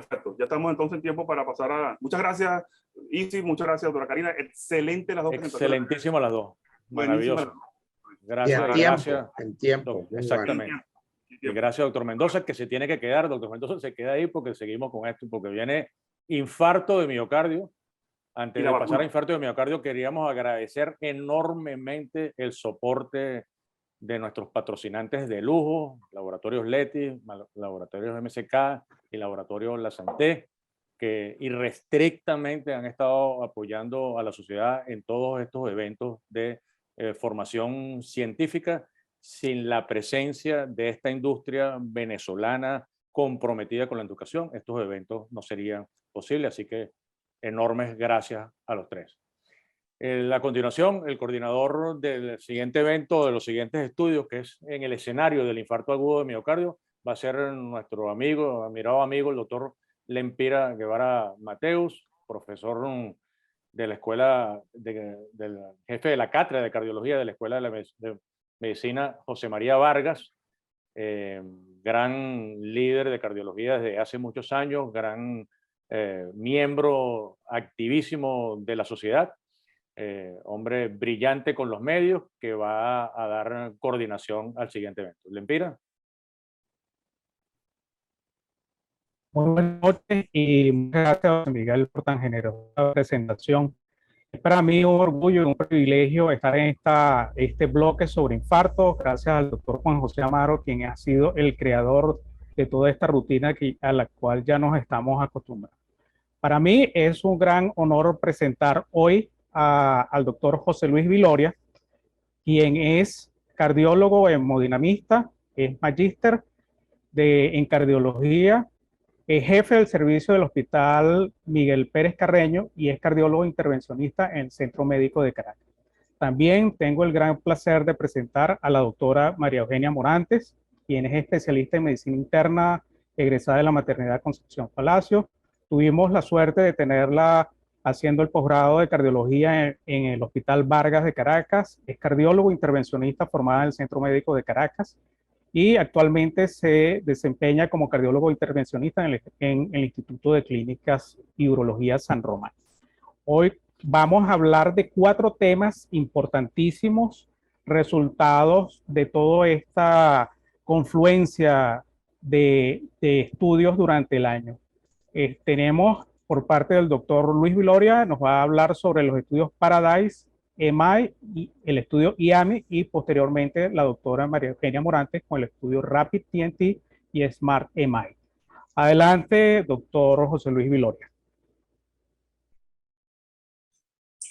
perfecto. Ya estamos entonces en tiempo para pasar a... Muchas gracias, Isi, muchas gracias, doctora Karina. Excelente las dos presentaciones. Excelentísimas las dos. Maravilloso. Gracias, gracias. En tiempo. Exactamente. Bueno. Y gracias, doctor Mendoza, que se tiene que quedar. Doctor Mendoza se queda ahí porque seguimos con esto, porque viene infarto de miocardio. Antes de pasar a infarto de miocardio, queríamos agradecer enormemente el soporte de nuestros patrocinantes de lujo, Laboratorios Leti, Laboratorios MSK y Laboratorios La Santé, que irrestrictamente han estado apoyando a la sociedad en todos estos eventos de formación científica. Sin la presencia de esta industria venezolana comprometida con la educación, estos eventos no serían posibles, así que enormes gracias a los tres. A continuación, el coordinador del siguiente evento, de los siguientes estudios, que es en el escenario del infarto agudo de miocardio, va a ser nuestro amigo, admirado amigo, el doctor Lempira Guevara Mateus, profesor de la escuela, del jefe de la cátedra de cardiología de la Escuela de Medicina José María Vargas, gran líder de cardiología desde hace muchos años, gran miembro activísimo de la sociedad, hombre brillante con los medios que va a dar coordinación al siguiente evento. Lempira. Muy buenas noches y muchas gracias, Miguel, por tan generosa presentación. Es para mí un orgullo y un privilegio estar en este bloque sobre infarto, gracias al doctor Juan José Amaro, quien ha sido el creador de toda esta rutina a la cual ya nos estamos acostumbrados. Para mí es un gran honor presentar hoy al doctor José Luis Viloria, quien es cardiólogo hemodinamista, es magíster en cardiología, es jefe del servicio del Hospital Miguel Pérez Carreño y es cardiólogo intervencionista en el Centro Médico de Caracas. También tengo el gran placer de presentar a la doctora María Eugenia Morantes, quien es especialista en medicina interna, egresada de la Maternidad Concepción Palacio. Tuvimos la suerte de tenerla haciendo el posgrado de cardiología en el Hospital Vargas de Caracas. Es cardiólogo intervencionista formada en el Centro Médico de Caracas y actualmente se desempeña como cardiólogo intervencionista en el Instituto de Clínicas y Urología San Román. Hoy vamos a hablar de 4 temas importantísimos, resultados de toda esta confluencia de estudios durante el año. Tenemos por parte del doctor Luis Viloria, nos va a hablar sobre los estudios Paradise, EMI, y el estudio IAMI, y posteriormente la doctora María Eugenia Morantes con el estudio Rapid TNT y Smart EMI. Adelante, doctor José Luis Viloria.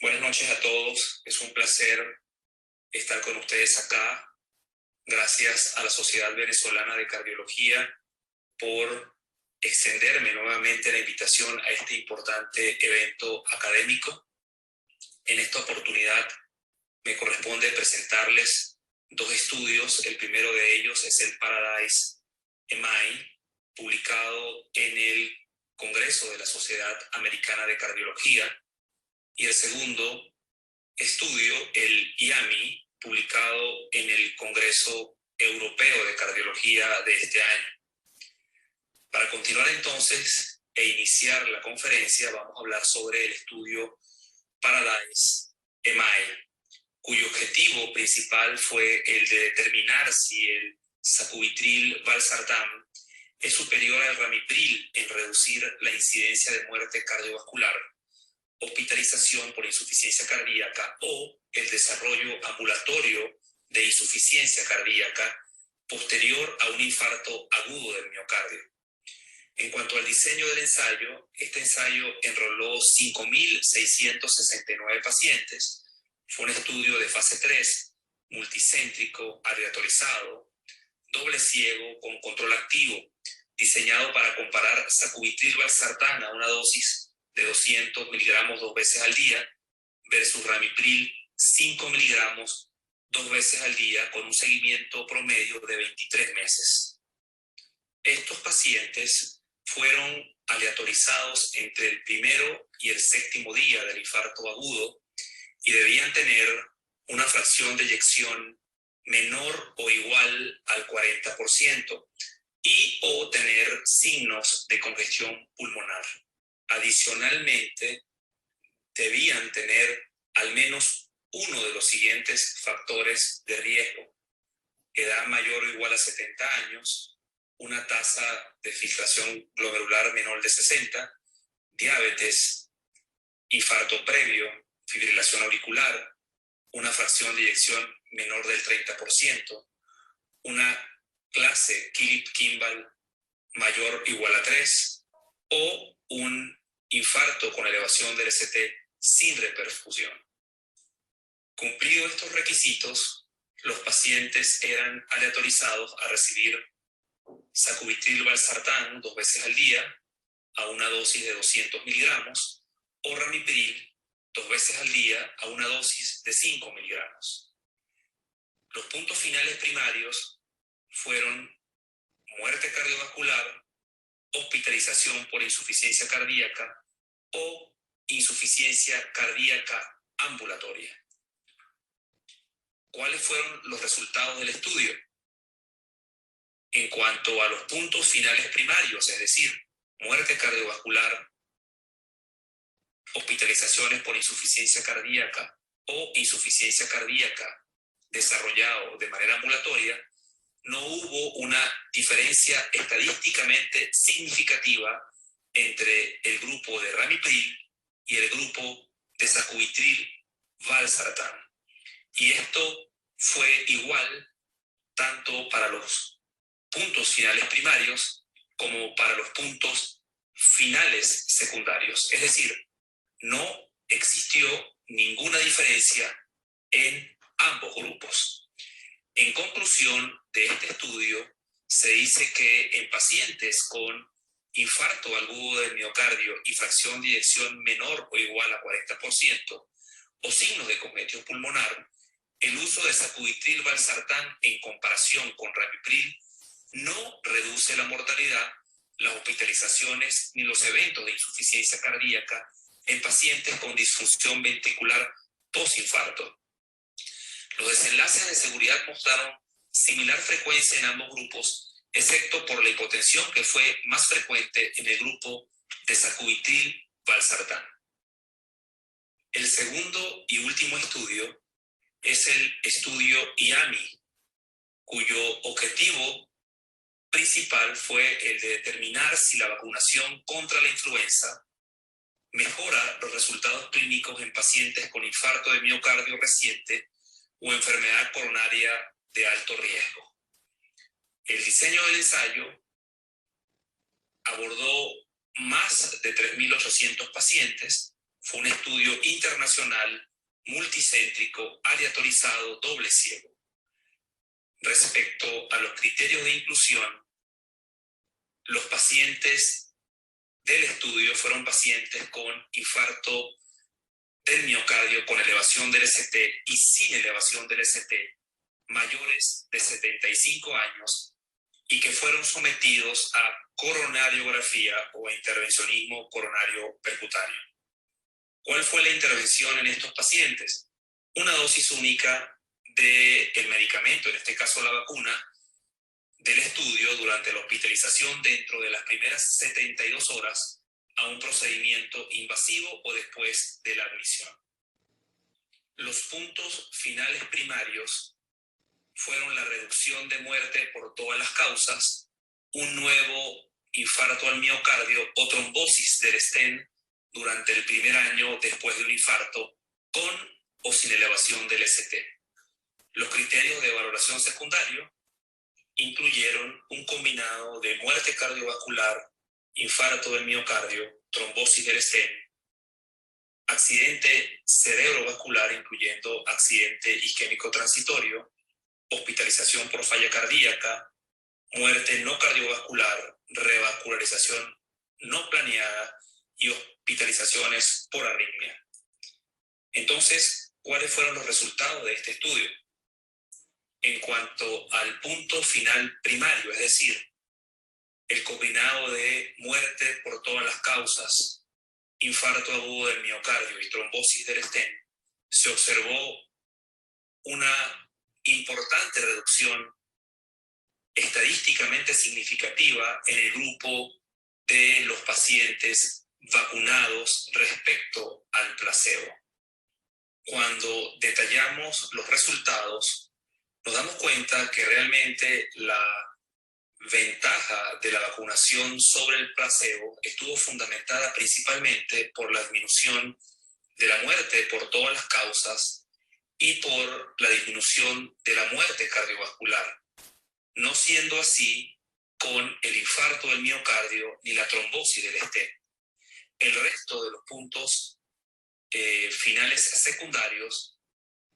Buenas noches a todos, es un placer estar con ustedes acá. Gracias a la Sociedad Venezolana de Cardiología por extenderme nuevamente la invitación a este importante evento académico. En esta oportunidad me corresponde presentarles 2 estudios. El primero de ellos es el Paradise EMI, publicado en el Congreso de la Sociedad Americana de Cardiología, y el segundo estudio, el IAMI, publicado en el Congreso Europeo de Cardiología de este año. Para continuar entonces e iniciar la conferencia, vamos a hablar sobre el estudio Paradise EMI, cuyo objetivo principal fue el de determinar si el sacubitril/valsartán es superior al ramipril en reducir la incidencia de muerte cardiovascular, hospitalización por insuficiencia cardíaca o el desarrollo ambulatorio de insuficiencia cardíaca posterior a un infarto agudo del miocardio. En cuanto al diseño del ensayo, este ensayo enroló 5.669 pacientes. Fue un estudio de fase 3, multicéntrico, aleatorizado, doble ciego con control activo, diseñado para comparar sacubitril/valsartán a una dosis de 200 miligramos 2 veces al día versus ramipril 5 miligramos 2 veces al día con un seguimiento promedio de 23 meses. Estos pacientes fueron aleatorizados entre el primero y el 7º día del infarto agudo y debían tener una fracción de eyección menor o igual al 40% y o tener signos de congestión pulmonar. Adicionalmente, debían tener al menos uno de los siguientes factores de riesgo: edad mayor o igual a 70 años, una tasa de filtración glomerular menor de 60, diabetes, infarto previo, fibrilación auricular, una fracción de eyección menor del 30%, una clase Killick-Kimball mayor o igual a 3, o un infarto con elevación del ST sin reperfusión. Cumplidos estos requisitos, los pacientes eran aleatorizados a recibir sacubitril/valsartán 2 veces al día a una dosis de 200 miligramos o ramipril 2 veces al día a una dosis de 5 miligramos. Los puntos finales primarios fueron muerte cardiovascular, hospitalización por insuficiencia cardíaca o insuficiencia cardíaca ambulatoria. ¿Cuáles fueron los resultados del estudio? En cuanto a los puntos finales primarios, es decir, muerte cardiovascular, hospitalizaciones por insuficiencia cardíaca o insuficiencia cardíaca desarrollado de manera ambulatoria, no hubo una diferencia estadísticamente significativa entre el grupo de ramipril y el grupo de sacubitril/valsartán. Y esto fue igual tanto para los puntos finales primarios como para los puntos finales secundarios. Es decir, no existió ninguna diferencia en ambos grupos. En conclusión de este estudio, se dice que en pacientes con infarto agudo del miocardio y fracción de eyección menor o igual a 40% o signos de congestión pulmonar, el uso de sacubitril/valsartán en comparación con ramipril no reduce la mortalidad, las hospitalizaciones ni los eventos de insuficiencia cardíaca en pacientes con disfunción ventricular postinfarto. Los desenlaces de seguridad mostraron similar frecuencia en ambos grupos, excepto por la hipotensión que fue más frecuente en el grupo de sacubitril/valsartán. El segundo y último estudio es el estudio IAMI, cuyo objetivo principal fue el de determinar si la vacunación contra la influenza mejora los resultados clínicos en pacientes con infarto de miocardio reciente o enfermedad coronaria de alto riesgo. El diseño del ensayo abordó más de 3.800 pacientes. Fue un estudio internacional, multicéntrico, aleatorizado, doble ciego. Respecto a los criterios de inclusión, los pacientes del estudio fueron pacientes con infarto del miocardio con elevación del ST y sin elevación del ST, mayores de 75 años y que fueron sometidos a coronariografía o a intervencionismo coronario percutario. ¿Cuál fue la intervención en estos pacientes? Una dosis única del medicamento, en este caso la vacuna, del estudio durante la hospitalización dentro de las primeras 72 horas a un procedimiento invasivo o después de la admisión. Los puntos finales primarios fueron la reducción de muerte por todas las causas, un nuevo infarto al miocardio o trombosis del stent durante el primer año después de un infarto, con o sin elevación del ST. Los criterios de valoración secundario incluyeron un combinado de muerte cardiovascular, infarto del miocardio, trombosis del stent, accidente cerebrovascular, incluyendo accidente isquémico transitorio, hospitalización por falla cardíaca, muerte no cardiovascular, revascularización no planeada y hospitalizaciones por arritmia. Entonces, ¿cuáles fueron los resultados de este estudio? En cuanto al punto final primario, es decir, el combinado de muerte por todas las causas, infarto agudo del miocardio y trombosis del stent, se observó una importante reducción estadísticamente significativa en el grupo de los pacientes vacunados respecto al placebo. Cuando detallamos los resultados, nos damos cuenta que realmente la ventaja de la vacunación sobre el placebo estuvo fundamentada principalmente por la disminución de la muerte por todas las causas y por la disminución de la muerte cardiovascular, no siendo así con el infarto del miocardio ni la trombosis del stent. El resto de los puntos finales secundarios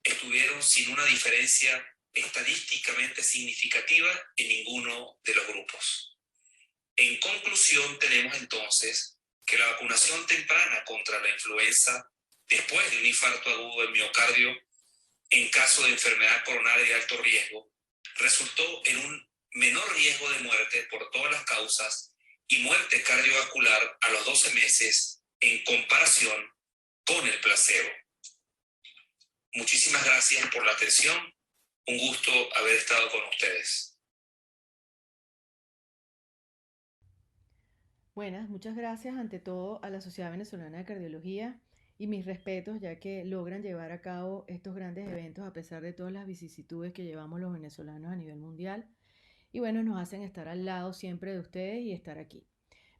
estuvieron sin una diferencia estadísticamente significativa en ninguno de los grupos. En conclusión, tenemos entonces que la vacunación temprana contra la influenza después de un infarto agudo del miocardio en caso de enfermedad coronaria de alto riesgo resultó en un menor riesgo de muerte por todas las causas y muerte cardiovascular a los 12 meses en comparación con el placebo. Muchísimas gracias por la atención. Un gusto haber estado con ustedes. Buenas, muchas gracias ante todo a la Sociedad Venezolana de Cardiología y mis respetos, ya que logran llevar a cabo estos grandes eventos a pesar de todas las vicisitudes que llevamos los venezolanos a nivel mundial. Y bueno, nos hacen estar al lado siempre de ustedes y estar aquí.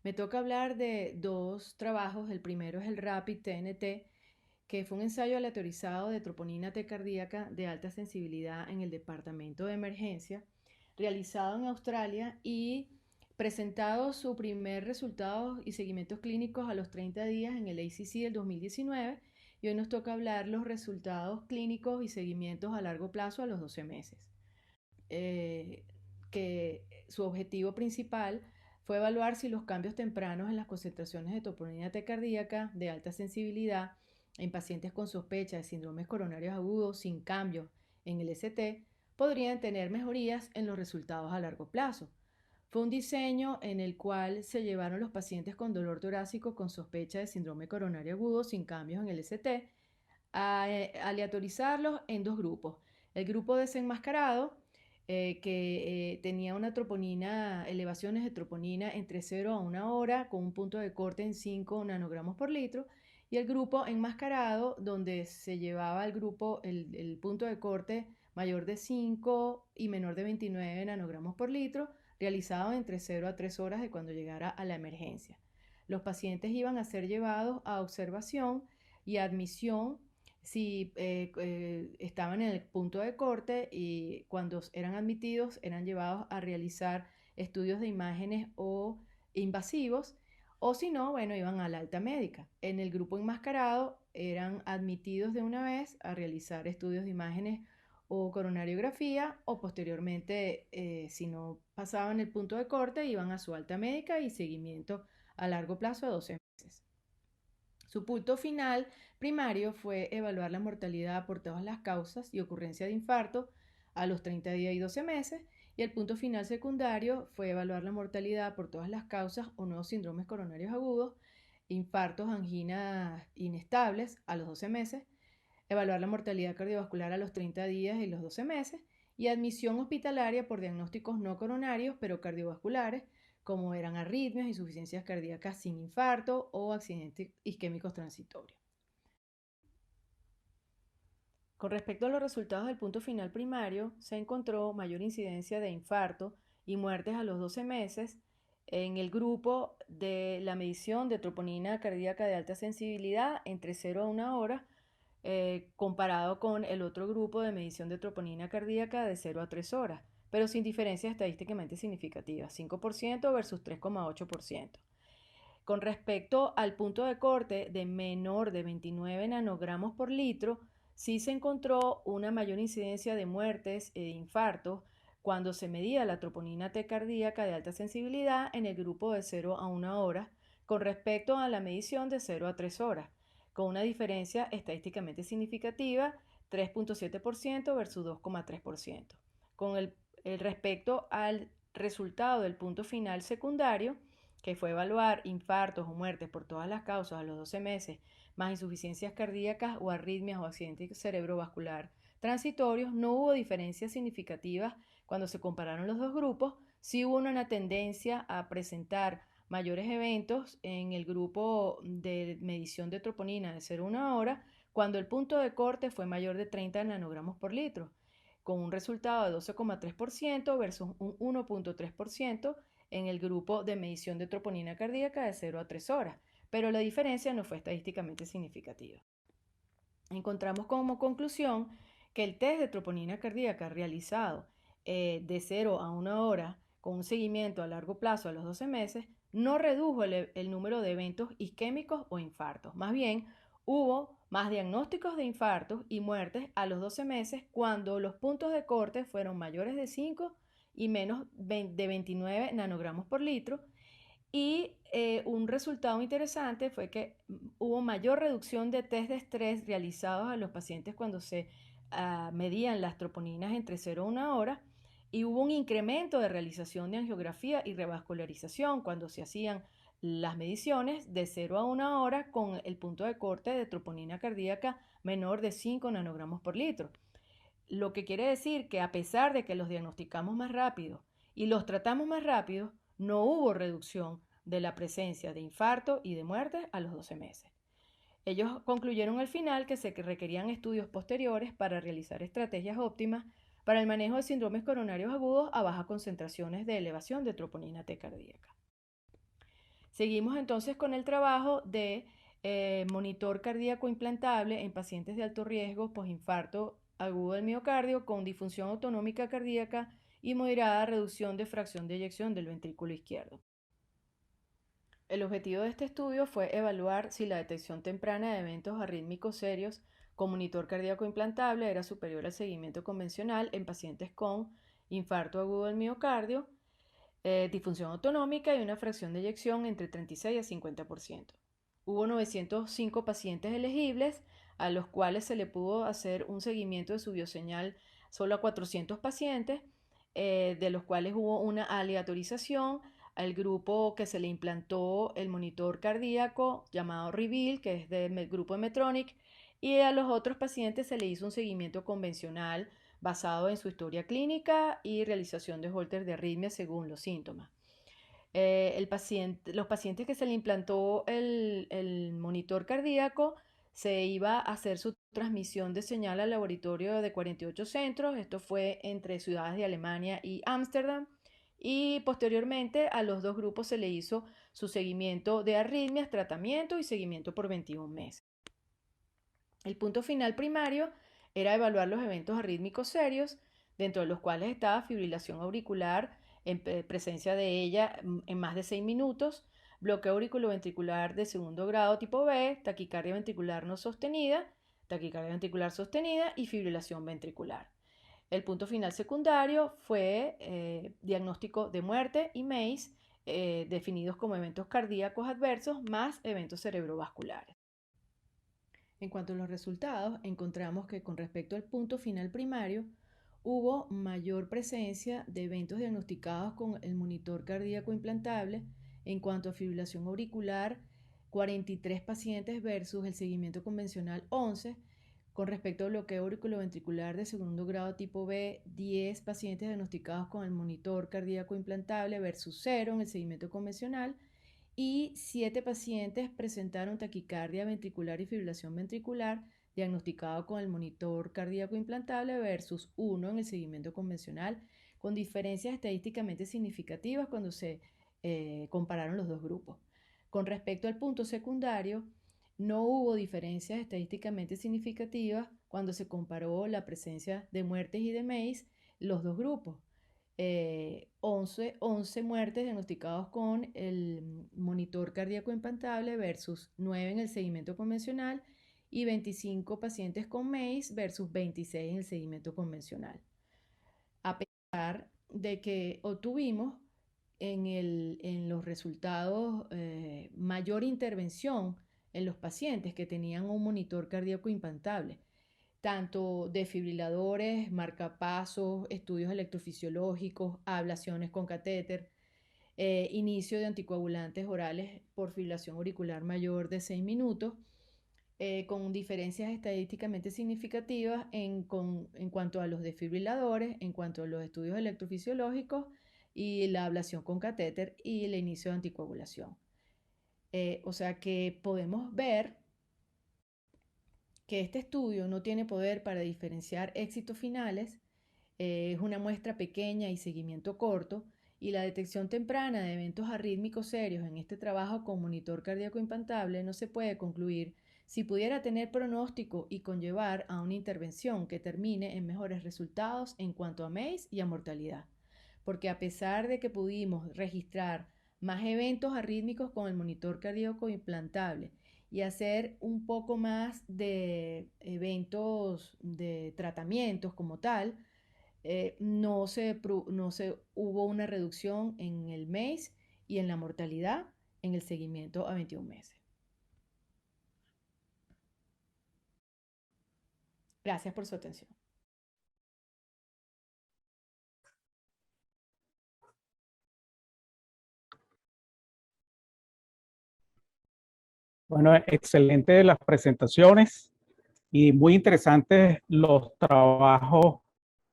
Me toca hablar de dos trabajos. El primero es el RAPID TNT, que fue un ensayo aleatorizado de troponina T cardíaca de alta sensibilidad en el departamento de emergencia, realizado en Australia y presentado su primer resultados y seguimientos clínicos a los 30 días en el ACC del 2019, y hoy nos toca hablar los resultados clínicos y seguimientos a largo plazo a los 12 meses. Que su objetivo principal fue evaluar si los cambios tempranos en las concentraciones de troponina T cardíaca de alta sensibilidad en pacientes con sospecha de síndromes coronarios agudos sin cambios en el ST podrían tener mejorías en los resultados a largo plazo. Fue un diseño en el cual se llevaron los pacientes con dolor torácico con sospecha de síndrome coronario agudo sin cambios en el ST a aleatorizarlos en dos grupos. El grupo desenmascarado, que tenía una troponina, elevaciones de troponina entre 0 a 1 hora con un punto de corte en 5 nanogramos por litro, y el grupo enmascarado, donde se llevaba el punto de corte mayor de 5 y menor de 29 nanogramos por litro, realizado entre 0 a 3 horas de cuando llegara a la emergencia. Los pacientes iban a ser llevados a observación y admisión si estaban en el punto de corte, y cuando eran admitidos eran llevados a realizar estudios de imágenes o invasivos, o si no, bueno, iban a la alta médica. En el grupo enmascarado eran admitidos de una vez a realizar estudios de imágenes o coronariografía, o posteriormente, si no pasaban el punto de corte, iban a su alta médica y seguimiento a largo plazo de 12 meses. Su punto final primario fue evaluar la mortalidad por todas las causas y ocurrencia de infarto a los 30 días y 12 meses, y el punto final secundario fue evaluar la mortalidad por todas las causas o nuevos síndromes coronarios agudos, infartos, anginas inestables a los 12 meses, evaluar la mortalidad cardiovascular a los 30 días y los 12 meses, y admisión hospitalaria por diagnósticos no coronarios pero cardiovasculares, como eran arritmias, insuficiencias cardíacas sin infarto o accidentes isquémicos transitorios. Con respecto a los resultados del punto final primario, se encontró mayor incidencia de infarto y muertes a los 12 meses en el grupo de la medición de troponina cardíaca de alta sensibilidad entre 0 a 1 hora, comparado con el otro grupo de medición de troponina cardíaca de 0 a 3 horas, pero sin diferencia estadísticamente significativa, 5% versus 3,8%. Con respecto al punto de corte de menor de 29 nanogramos por litro, sí se encontró una mayor incidencia de muertes e infartos cuando se medía la troponina T cardíaca de alta sensibilidad en el grupo de 0 a 1 hora con respecto a la medición de 0 a 3 horas, con una diferencia estadísticamente significativa, 3,7% versus 2,3%. Con el respecto al resultado del punto final secundario, que fue evaluar infartos o muertes por todas las causas a los 12 meses, más insuficiencias cardíacas o arritmias o accidentes cerebrovascular transitorios, no hubo diferencias significativas cuando se compararon los dos grupos, sí hubo una tendencia a presentar mayores eventos en el grupo de medición de troponina de 0 a 1 hora, cuando el punto de corte fue mayor de 30 nanogramos por litro, con un resultado de 12,3% versus un 1,3% en el grupo de medición de troponina cardíaca de 0 a 3 horas, pero la diferencia no fue estadísticamente significativa. Encontramos como conclusión que el test de troponina cardíaca realizado de 0 a 1 hora con un seguimiento a largo plazo a los 12 meses no redujo el número de eventos isquémicos o infartos. Más bien, hubo más diagnósticos de infartos y muertes a los 12 meses cuando los puntos de corte fueron mayores de 5 y menos de 29 nanogramos por litro. Y un resultado interesante fue que hubo mayor reducción de test de estrés realizados a los pacientes cuando se medían las troponinas entre 0 a 1 hora, y hubo un incremento de realización de angiografía y revascularización cuando se hacían las mediciones de 0 a 1 hora con el punto de corte de troponina cardíaca menor de 5 nanogramos por litro. Lo que quiere decir que a pesar de que los diagnosticamos más rápido y los tratamos más rápido, no hubo reducción de la presencia de infarto y de muerte a los 12 meses. Ellos concluyeron al final que se requerían estudios posteriores para realizar estrategias óptimas para el manejo de síndromes coronarios agudos a bajas concentraciones de elevación de troponina T cardíaca. Seguimos entonces con el trabajo de monitor cardíaco implantable en pacientes de alto riesgo postinfarto agudo del miocardio con disfunción autonómica cardíaca y moderada reducción de fracción de eyección del ventrículo izquierdo. El objetivo de este estudio fue evaluar si la detección temprana de eventos arrítmicos serios con monitor cardíaco implantable era superior al seguimiento convencional en pacientes con infarto agudo del miocardio, disfunción autonómica y una fracción de eyección entre 36 y 50%. Hubo 905 pacientes elegibles a los cuales se le pudo hacer un seguimiento de su bioseñal solo a 400 pacientes, de los cuales hubo una aleatorización al grupo que se le implantó el monitor cardíaco llamado Reveal, que es del grupo de Medtronic, y a los otros pacientes se le hizo un seguimiento convencional basado en su historia clínica y realización de holter de arritmia según los síntomas. Los pacientes que se le implantó el monitor cardíaco, se iba a hacer su transmisión de señal al laboratorio de 48 centros. Esto fue entre ciudades de Alemania y Ámsterdam. Y posteriormente a los dos grupos se le hizo su seguimiento de arritmias, tratamiento y seguimiento por 21 meses. El punto final primario era evaluar los eventos arrítmicos serios, dentro de los cuales estaba fibrilación auricular en presencia de ella en más de 6 minutos, bloqueo auriculoventricular de segundo grado tipo B, taquicardia ventricular no sostenida, taquicardia ventricular sostenida y fibrilación ventricular. El punto final secundario fue diagnóstico de muerte y MACE, definidos como eventos cardíacos adversos más eventos cerebrovasculares. En cuanto a los resultados, encontramos que con respecto al punto final primario, hubo mayor presencia de eventos diagnosticados con el monitor cardíaco implantable. En cuanto a fibrilación auricular, 43 pacientes versus el seguimiento convencional 11. Con respecto al bloqueo auriculoventricular de segundo grado tipo B, 10 pacientes diagnosticados con el monitor cardíaco implantable versus 0 en el seguimiento convencional, y 7 pacientes presentaron taquicardia ventricular y fibrilación ventricular diagnosticado con el monitor cardíaco implantable versus 1 en el seguimiento convencional, con diferencias estadísticamente significativas cuando se compararon los dos grupos. Con respecto al punto secundario, no hubo diferencias estadísticamente significativas cuando se comparó la presencia de muertes y de MACE, los dos grupos. 11 muertes diagnosticados con el monitor cardíaco implantable versus 9 en el seguimiento convencional y 25 pacientes con MACE versus 26 en el seguimiento convencional. A pesar de que obtuvimos en los resultados mayor intervención en los pacientes que tenían un monitor cardíaco implantable, tanto desfibriladores, marcapasos, estudios electrofisiológicos, ablaciones con catéter, inicio de anticoagulantes orales por fibrilación auricular mayor de 6 minutos, con diferencias estadísticamente significativas en cuanto a los desfibriladores, en cuanto a los estudios electrofisiológicos y la ablación con catéter y el inicio de anticoagulación. O sea que podemos ver que este estudio no tiene poder para diferenciar éxitos finales, es una muestra pequeña y seguimiento corto, y la detección temprana de eventos arrítmicos serios en este trabajo con monitor cardíaco implantable no se puede concluir si pudiera tener pronóstico y conllevar a una intervención que termine en mejores resultados en cuanto a MACE y a mortalidad. Porque a pesar de que pudimos registrar más eventos arrítmicos con el monitor cardíaco implantable y hacer un poco más de eventos de tratamientos como tal, no hubo una reducción en el MACE y en la mortalidad en el seguimiento a 21 meses. Gracias por su atención. Bueno, excelente las presentaciones y muy interesantes los trabajos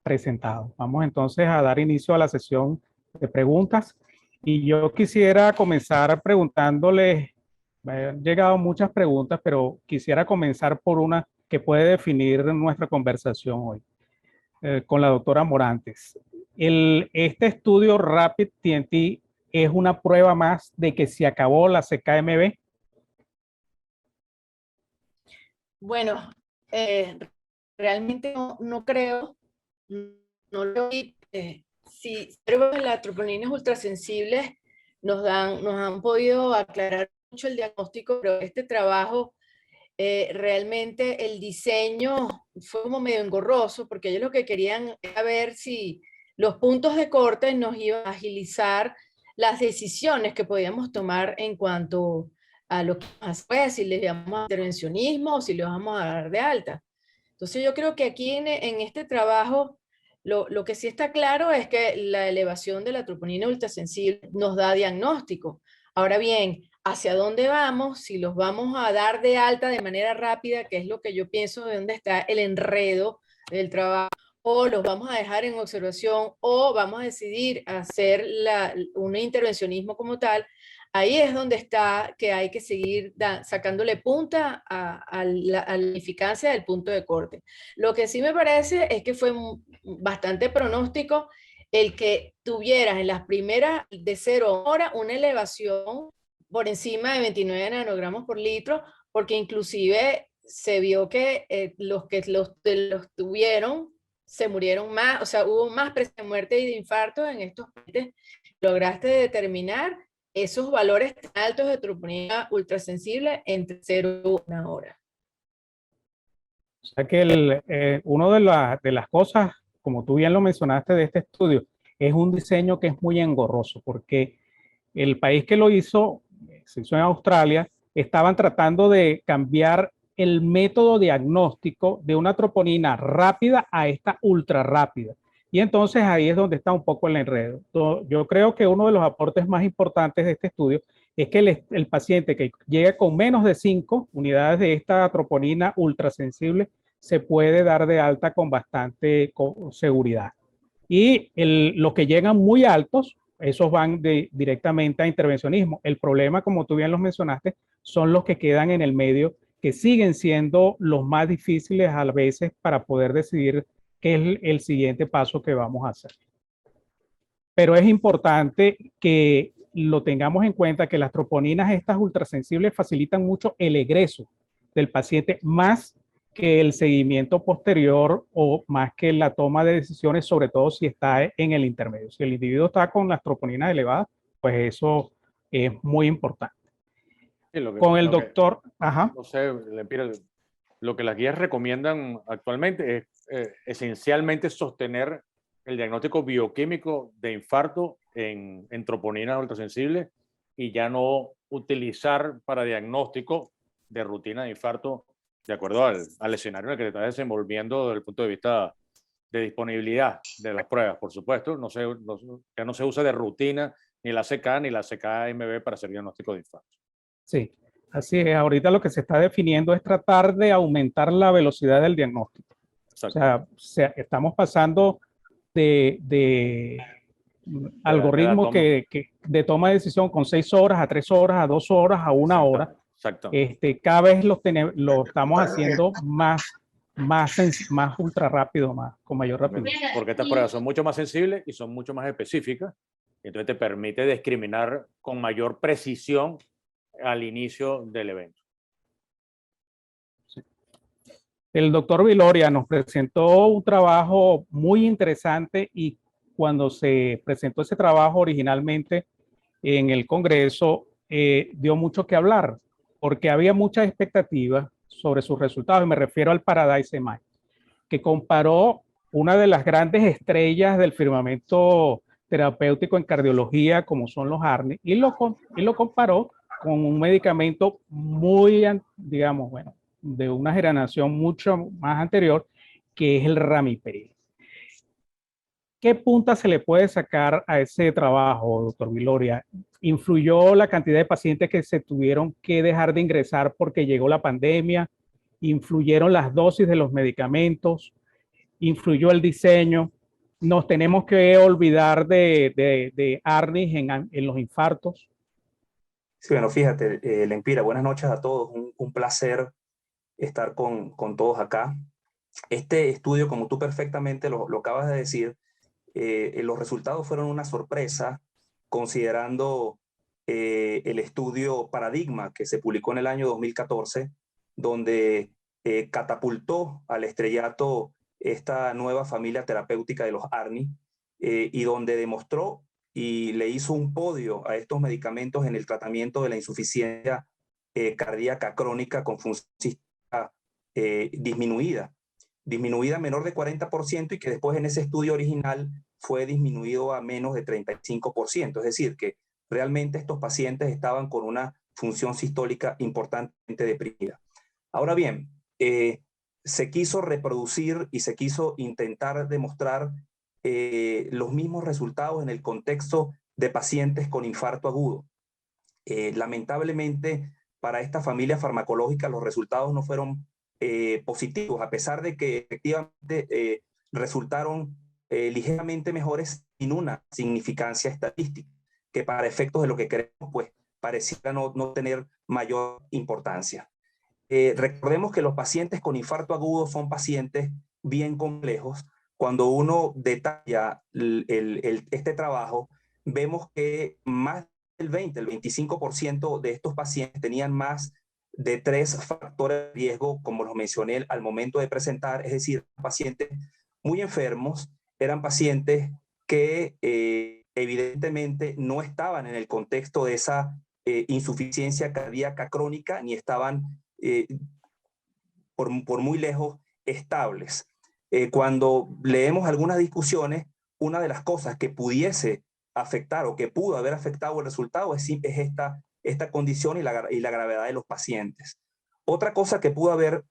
presentados. Vamos entonces a dar inicio a la sesión de preguntas. Y yo quisiera comenzar preguntándoles, me han llegado muchas preguntas, pero quisiera comenzar por una que puede definir nuestra conversación hoy, con la doctora Morantes. Este estudio Rapid TNT es una prueba más de que se acabó la CKMB. Bueno, realmente no creo, no lo vi. Si las troponinas ultrasensibles nos han podido aclarar mucho el diagnóstico, pero este trabajo, realmente el diseño fue como medio engorroso, porque ellos lo que querían era ver si los puntos de corte nos iban a agilizar las decisiones que podíamos tomar en cuanto a lo que vamos a hacer, si les llamamos intervencionismo o si les vamos a dar de alta. Entonces yo creo que aquí en este trabajo lo que sí está claro es que la elevación de la troponina ultrasensible nos da diagnóstico. Ahora bien, ¿hacia dónde vamos? Si los vamos a dar de alta de manera rápida, que es lo que yo pienso de dónde está el enredo del trabajo, o los vamos a dejar en observación, o vamos a decidir hacer un intervencionismo como tal, ahí es donde está que hay que seguir sacándole punta a la eficacia del punto de corte. Lo que sí me parece es que fue bastante pronóstico el que tuvieras en las primeras de 0 horas una elevación por encima de 29 nanogramos por litro, porque inclusive se vio que los que los tuvieron se murieron más, o sea, hubo más presión de muerte y de infarto en estos pacientes. Lograste determinar esos valores tan altos de troponina ultrasensible entre 0 y 1 hora. O sea que una de las cosas, como tú bien lo mencionaste de este estudio, es un diseño que es muy engorroso, porque el país que lo hizo, se hizo en Australia, estaban tratando de cambiar el método diagnóstico de una troponina rápida a esta ultra rápida. Y entonces ahí es donde está un poco el enredo. Yo creo que uno de los aportes más importantes de este estudio es que el paciente que llegue con menos de 5 unidades de esta troponina ultrasensible se puede dar de alta con bastante seguridad. Y los que llegan muy altos, esos van directamente a intervencionismo. El problema, como tú bien los mencionaste, son los que quedan en el medio, que siguen siendo los más difíciles a veces para poder decidir qué es el siguiente paso que vamos a hacer. Pero es importante que lo tengamos en cuenta, que las troponinas estas ultrasensibles facilitan mucho el egreso del paciente, más que el seguimiento posterior o más que la toma de decisiones, sobre todo si está en el intermedio. Si el individuo está con las troponinas elevadas, pues eso es muy importante. Sí, con el doctor, no sé, lo que las guías recomiendan actualmente es esencialmente sostener el diagnóstico bioquímico de infarto en troponina ultrasensible y ya no utilizar para diagnóstico de rutina de infarto de acuerdo al escenario en el que te estás desenvolviendo desde el punto de vista de disponibilidad de las pruebas, por supuesto. Ya no se usa de rutina ni la CK ni la CKMB para hacer diagnóstico de infarto. Sí, Así es, ahorita lo que se está definiendo es tratar de aumentar la velocidad del diagnóstico. Exacto. O sea, estamos pasando de algoritmos de toma de decisión con 6 horas a 3 horas, a 2 horas, a 1 hora. Exacto. Cada vez lo estamos haciendo más ultra rápido, con mayor rapidez. Porque estas pruebas son mucho más sensibles y son mucho más específicas. Entonces te permite discriminar con mayor precisión al inicio del evento. El doctor Viloria nos presentó un trabajo muy interesante y cuando se presentó ese trabajo originalmente en el Congreso, dio mucho que hablar porque había muchas expectativas sobre sus resultados, y me refiero al Paradise-MI, que comparó una de las grandes estrellas del firmamento terapéutico en cardiología, como son los ARNI, y lo comparó con un medicamento muy, digamos, bueno, de una generación mucho más anterior, que es el Ramipril. ¿Qué punta se le puede sacar a ese trabajo, doctor Viloria? ¿Influyó la cantidad de pacientes que se tuvieron que dejar de ingresar porque llegó la pandemia? ¿Influyeron las dosis de los medicamentos? ¿Influyó el diseño? ¿Nos tenemos que olvidar de ARNIs en los infartos? Sí, bueno, fíjate, Lempira, buenas noches a todos. Un placer estar con todos acá. Este estudio, como tú perfectamente lo acabas de decir, los resultados fueron una sorpresa considerando el estudio Paradigma que se publicó en el año 2014, donde catapultó al estrellato esta nueva familia terapéutica de los ARNI, y donde demostró y le hizo un podio a estos medicamentos en el tratamiento de la insuficiencia cardíaca crónica con función sistémica disminuida menor de 40%, y que después en ese estudio original fue disminuido a menos de 35%. Es decir, que realmente estos pacientes estaban con una función sistólica importantemente deprimida. Ahora bien, se quiso reproducir y se quiso intentar demostrar los mismos resultados en el contexto de pacientes con infarto agudo. Lamentablemente, para esta familia farmacológica los resultados no fueron positivos, a pesar de que efectivamente resultaron ligeramente mejores sin una significancia estadística, que para efectos de lo que queremos, pues pareciera no tener mayor importancia. Recordemos que los pacientes con infarto agudo son pacientes bien complejos. Cuando uno detalla este trabajo, vemos que más del 25% de estos pacientes tenían más de 3 factores de riesgo, como los mencioné al momento de presentar, es decir, pacientes muy enfermos, eran pacientes que evidentemente no estaban en el contexto de esa insuficiencia cardíaca crónica, ni estaban por muy lejos estables. Cuando leemos algunas discusiones, una de las cosas que pudiese afectar o que pudo haber afectado el resultado es esta condición y la gravedad de los pacientes. Otra cosa que pudo haber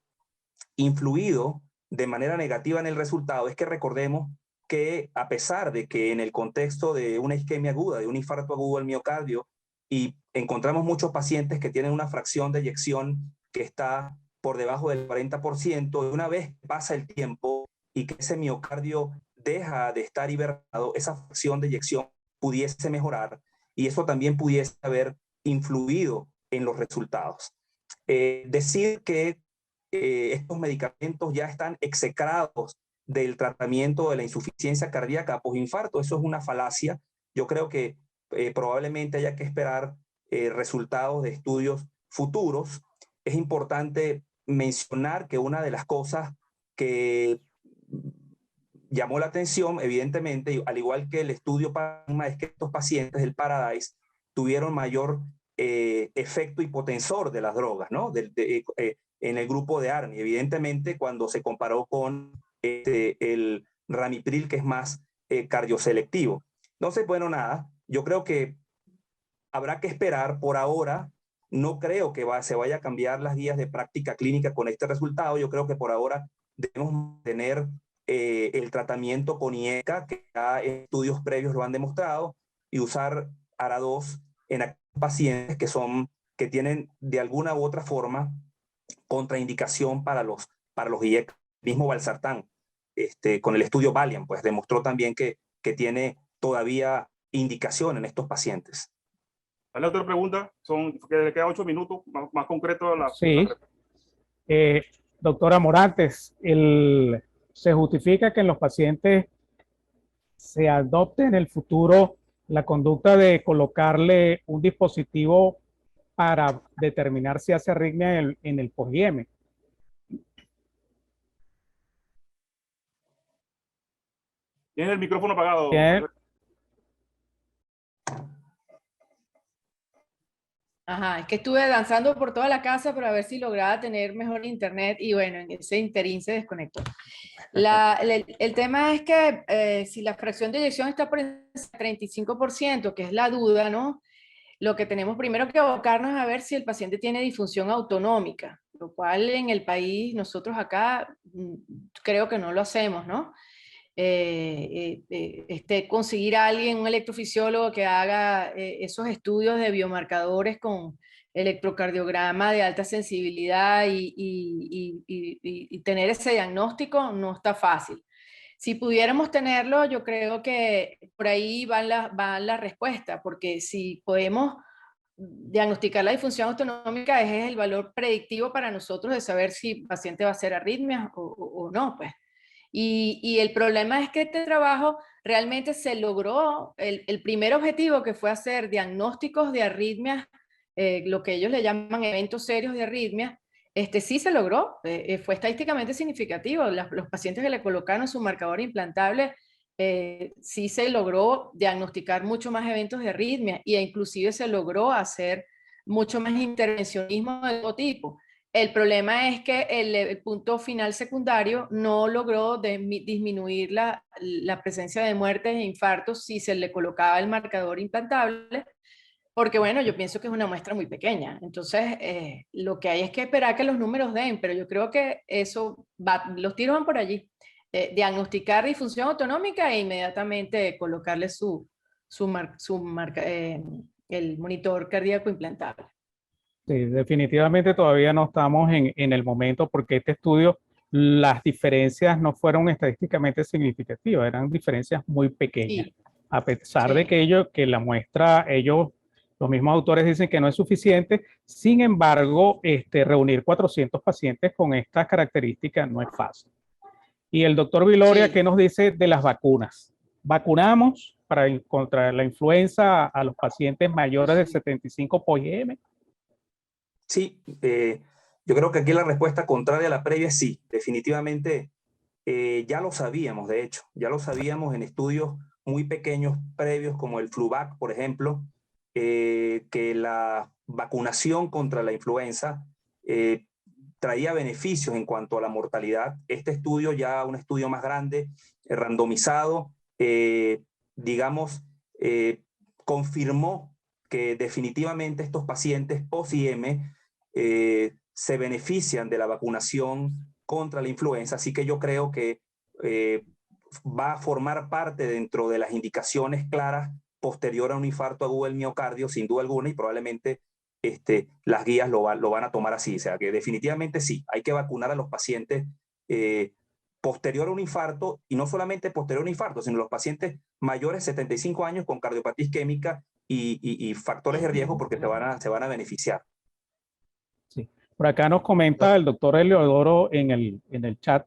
influido de manera negativa en el resultado es que recordemos que, a pesar de que en el contexto de una isquemia aguda, de un infarto agudo del miocardio, y encontramos muchos pacientes que tienen una fracción de eyección que está por debajo del 40%, de una vez que pasa el tiempo y que ese miocardio deja de estar hibernado, esa fracción de eyección pudiese mejorar, y eso también pudiese haber influido en los resultados. Decir que estos medicamentos ya están execrados del tratamiento de la insuficiencia cardíaca posinfarto, eso es una falacia. Yo creo que probablemente haya que esperar resultados de estudios futuros. Es importante mencionar que una de las cosas que llamó la atención, evidentemente, al igual que el estudio Paradigma, es que estos pacientes del Paradise tuvieron mayor efecto hipotensor de las drogas, ¿no? En el grupo de ARNI, evidentemente, cuando se comparó con el Ramipril, que es más cardioselectivo. Entonces, bueno, nada, yo creo que habrá que esperar. Por ahora, no creo que se vaya a cambiar las guías de práctica clínica con este resultado. Yo creo que por ahora debemos tener el tratamiento con IECA, que ya estudios previos lo han demostrado, y usar ARA2 en pacientes que son que tienen de alguna u otra forma contraindicación para los IECA. Mismo Valsartán, con el estudio Valiant, pues demostró también que tiene todavía indicación en estos pacientes. La otra pregunta, que le queda 8 minutos, más concreto. Sí. Doctora Morantes, se justifica que en los pacientes se adopte en el futuro la conducta de colocarle un dispositivo para determinar si hace arritmia en el post-IM. Tiene el micrófono apagado. Ajá, es que estuve danzando por toda la casa para ver si lograba tener mejor internet y bueno, en ese interín se desconectó. El tema es que si la fracción de eyección está por el 35%, que es la duda, ¿no? Lo que tenemos primero que abocarnos a ver si el paciente tiene disfunción autonómica, lo cual en el país, nosotros acá, creo que no lo hacemos, ¿no? Conseguir a alguien, un electrofisiólogo que haga esos estudios de biomarcadores con electrocardiograma de alta sensibilidad y tener ese diagnóstico no está fácil. Si pudiéramos tenerlo, yo creo que por ahí va la respuesta, porque si podemos diagnosticar la disfunción autonómica, ese es el valor predictivo para nosotros de saber si el paciente va a hacer arritmias o no, pues. Y el problema es que este trabajo realmente se logró, el primer objetivo que fue hacer diagnósticos de arritmias, lo que ellos le llaman eventos serios de arritmias, sí se logró, fue estadísticamente significativo. Los pacientes que le colocaron su marcador implantable, sí se logró diagnosticar mucho más eventos de arritmia e inclusive se logró hacer mucho más intervencionismo de todo tipo. El problema es que el punto final secundario no logró disminuir la presencia de muertes e infartos si se le colocaba el marcador implantable, porque bueno, yo pienso que es una muestra muy pequeña. Entonces, lo que hay es que esperar que los números den, pero yo creo que eso los tiros van por allí. Diagnosticar disfunción autonómica e inmediatamente colocarle el monitor cardíaco implantable. Sí, definitivamente todavía no estamos en el momento porque este estudio, las diferencias no fueron estadísticamente significativas, eran diferencias muy pequeñas. Sí. A pesar de que la muestra, los mismos autores dicen que no es suficiente, sin embargo, reunir 400 pacientes con estas características no es fácil. Y el doctor Viloria, sí. ¿Qué nos dice de las vacunas? ¿Vacunamos contra la influenza a los pacientes mayores de 75 post-IM? Sí, yo creo que aquí la respuesta contraria a la previa es sí, definitivamente ya lo sabíamos, de hecho, ya lo sabíamos en estudios muy pequeños previos como el Fluvac, por ejemplo, que la vacunación contra la influenza traía beneficios en cuanto a la mortalidad. Este estudio, ya un estudio más grande, randomizado, digamos, confirmó que definitivamente estos pacientes post-IM se benefician de la vacunación contra la influenza, así que yo creo que va a formar parte dentro de las indicaciones claras posterior a un infarto agudo del miocardio, sin duda alguna, y probablemente las guías lo van a tomar así, o sea que definitivamente sí, hay que vacunar a los pacientes posterior a un infarto, y no solamente posterior a un infarto, sino los pacientes mayores de 75 años con cardiopatía isquémica y factores de riesgo porque se van a beneficiar. Sí. Por acá nos comenta el doctor Eleodoro en el chat,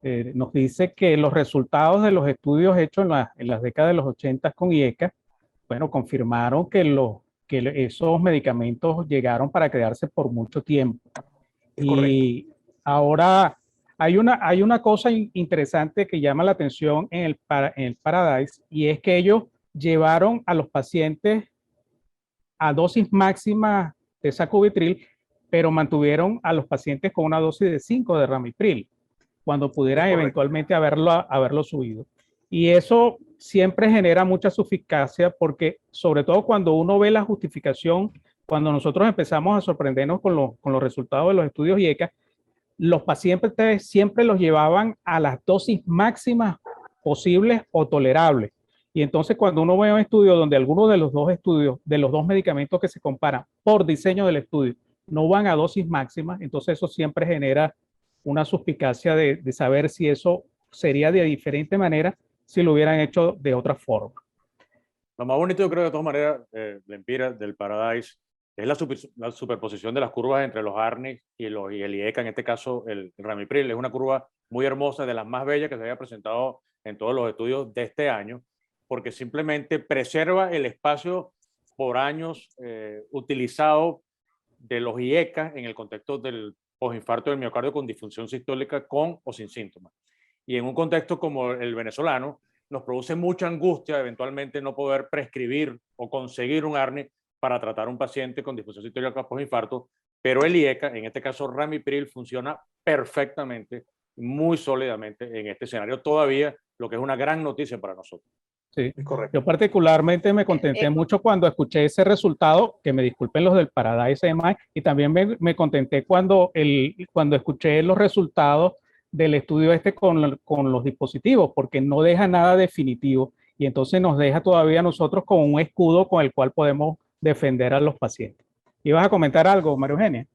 nos dice que los resultados de los estudios hechos en las décadas de los 80 con IECA, bueno, confirmaron que esos medicamentos llegaron para quedarse por mucho tiempo. Y ahora hay una cosa interesante que llama la atención en el Paradise, y es que ellos llevaron a los pacientes a dosis máxima de sacubitril, pero mantuvieron a los pacientes con una dosis de 5 de ramipril, cuando pudieran eventualmente haberlo subido. Y eso siempre genera mucha suficacia porque, sobre todo cuando uno ve la justificación, cuando nosotros empezamos a sorprendernos con los resultados de los estudios IECA, los pacientes siempre los llevaban a las dosis máximas posibles o tolerables. Y entonces cuando uno ve un estudio donde alguno de los dos estudios, de los dos medicamentos que se comparan por diseño del estudio, no van a dosis máximas, entonces eso siempre genera una suspicacia de saber si eso sería de diferente manera si lo hubieran hecho de otra forma. Lo más bonito, yo creo, de todas maneras, de Empira, del Paradise, es la superposición de las curvas entre los ARNI y el IECA, en este caso el Ramipril. Es una curva muy hermosa, de las más bellas que se había presentado en todos los estudios de este año, porque simplemente preserva el espacio por años utilizado de los IECA en el contexto del postinfarto del miocardio con disfunción sistólica con o sin síntomas. Y en un contexto como el venezolano, nos produce mucha angustia eventualmente no poder prescribir o conseguir un ARNI para tratar a un paciente con disfunción sistólica postinfarto, pero el IECA, en este caso Ramipril, funciona perfectamente, muy sólidamente en este escenario todavía, lo que es una gran noticia para nosotros. Sí, correcto. Yo particularmente me contenté mucho cuando escuché ese resultado, que me disculpen los del Paradise MI, y también me contenté cuando escuché los resultados del estudio con los dispositivos, porque no deja nada definitivo y entonces nos deja todavía nosotros con un escudo con el cual podemos defender a los pacientes. ¿Ibas a comentar algo, María Eugenia?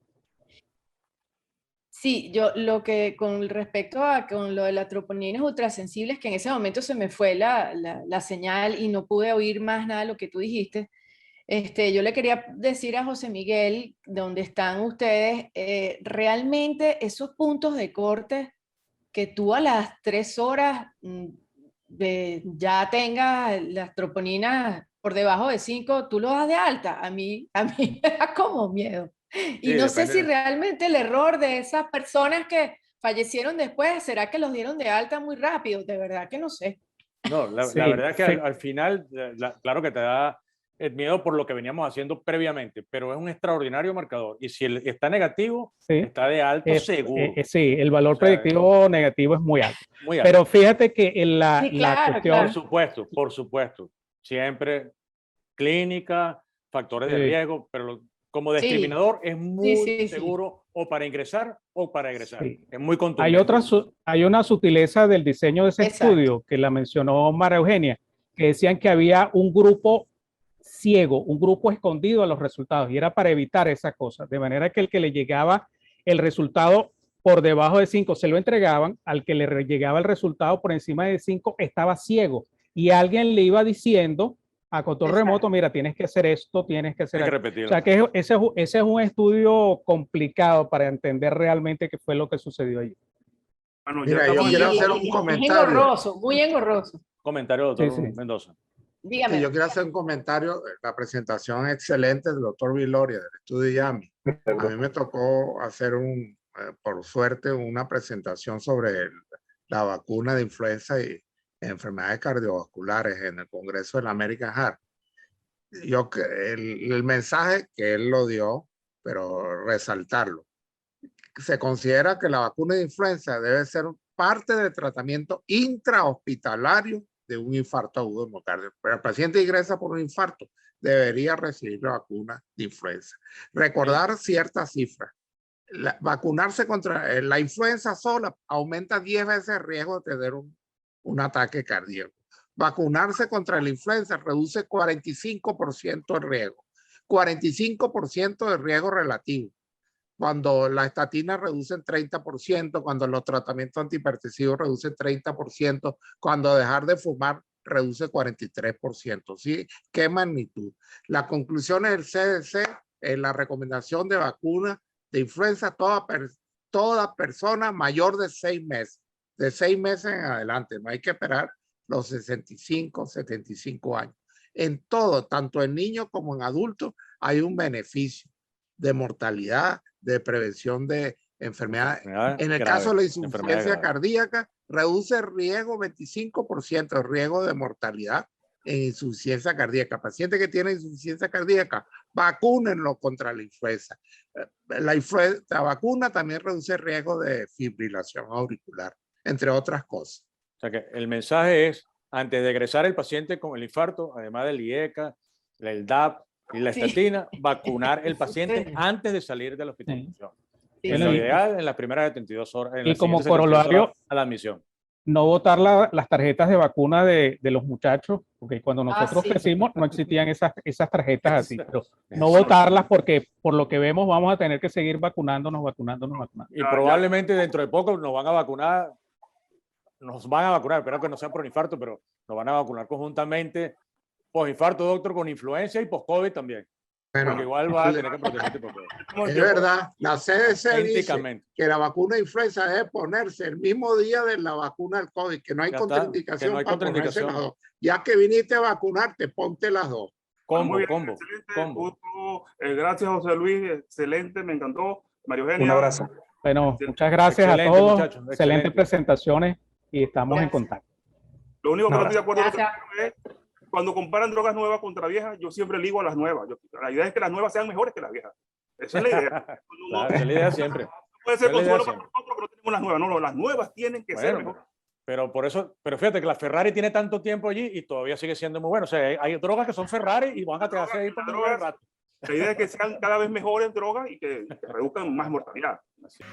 Sí, yo lo que con respecto a con lo de las troponinas ultrasensibles, que en ese momento se me fue la señal y no pude oír más nada de lo que tú dijiste. Yo le quería decir a José Miguel, donde están ustedes, realmente esos puntos de corte que tú a las 3 horas ya tengas las troponinas por debajo de 5, tú lo das de alta. A mí me da como miedo. Y Sí, no sé si depende. realmente el error de esas personas que fallecieron después, ¿será que los dieron de alta muy rápido? De verdad que no sé. No, la Sí, verdad es que sí. al final, claro que te da el miedo por lo que veníamos haciendo previamente, pero es un extraordinario marcador. Y si está negativo, Sí. está de alto seguro. Sí, el valor O sea, predictivo negativo es muy alto. muy alto. Pero fíjate que Sí, la claro, cuestión... Por supuesto. Siempre clínica, factores de riesgo, pero como Sí, discriminador es muy sí. seguro o para ingresar o para egresar. Sí. Es muy contundente. Hay una sutileza del diseño de ese Exacto. estudio que la mencionó María Eugenia, que decían que había un grupo ciego, un grupo escondido a los resultados, y era para evitar esa cosa, de manera que el que le llegaba el resultado por debajo de 5 se lo entregaban, al que le llegaba el resultado por encima de 5 estaba ciego, y alguien le iba diciendo a control remoto, mira, tienes que hacer esto, tienes que hacer Hay que aquello. repetirlo. O sea que ese es un estudio complicado para entender realmente qué fue lo que sucedió allí. Bueno, Mira, yo quiero hacer un Es comentario. engorroso, muy engorroso. Comentario, doctor Sí, sí. Mendoza. Dígame. Sí, yo quiero hacer un comentario. La presentación excelente del doctor Viloria del estudio YAMI. A mí me tocó hacer por suerte, una presentación sobre la vacuna de influenza y enfermedades cardiovasculares en el Congreso de la American Heart. El mensaje que él lo dio, pero resaltarlo. Se considera que la vacuna de influenza debe ser parte del tratamiento intrahospitalario de un infarto agudo de miocardio. Pero el paciente ingresa por un infarto, debería recibir la vacuna de influenza. Recordar ciertas cifras. Vacunarse contra la influenza sola aumenta 10 veces el riesgo de tener un ataque cardíaco. Vacunarse contra la influenza reduce 45% el riesgo. 45% de riesgo relativo. Cuando la estatina reducen 30%, cuando los tratamientos antihipertensivos reducen 30%, cuando dejar de fumar reduce 43%. ¿Sí? ¿Qué magnitud? La conclusión del CDC en la recomendación de vacuna de influenza, toda persona mayor de 6 meses, de 6 meses en adelante, no hay que esperar los 65, 75 años. En todo, tanto en niños como en adultos, hay un beneficio de mortalidad, de prevención de enfermedades. En el caso de la insuficiencia cardíaca, reduce el riesgo 25% el riesgo de mortalidad en insuficiencia cardíaca. Pacientes que tienen insuficiencia cardíaca, vacúnenlo contra la influenza. La vacuna también reduce el riesgo de fibrilación auricular, entre otras cosas. O sea que el mensaje es, antes de egresar el paciente con el infarto, además del IECA, el DAP y la estatina, vacunar el paciente antes de salir de la hospitalización. Sí. En lo ideal, en las primeras 72 horas. En Y las como siguientes 72 corolario, horas a la admisión. no votar las tarjetas de vacuna de los muchachos, porque cuando nosotros sí. crecimos no existían esas tarjetas así, pero no votarlas porque por lo que vemos vamos a tener que seguir vacunándonos. Y probablemente dentro de poco nos van a vacunar, espero que no sea por infarto, pero nos van a vacunar conjuntamente, post-infarto, doctor, con influenza y post-COVID también. Bueno, porque igual va a tener que protegerte por COVID. es verdad, la CDC dice que la vacuna de influenza debe ponerse el mismo día de la vacuna del COVID, que no hay contraindicación para ponerse las dos. Ya que viniste a vacunarte, ponte las dos. Combo. Gracias, José Luis, excelente, me encantó. María Eugenia. Un abrazo. Bueno, muchas gracias a todos. Muchachos, excelentes presentaciones y estamos en contacto. Lo único que no estoy de acuerdo es cuando comparan drogas nuevas contra viejas, yo siempre ligo a las nuevas. La idea es que las nuevas sean mejores que las viejas. Esa es la idea. Claro, esa es la idea siempre. Puede ser consuelo para nosotros, pero tenemos las nuevas. No, las nuevas tienen que ser mejores. Pero por eso, fíjate que la Ferrari tiene tanto tiempo allí y todavía sigue siendo muy buena. O sea, hay drogas que son Ferrari y van a quedarse ahí por un buen rato. La idea es que sean cada vez mejores drogas y que reduzcan más mortalidad. Así.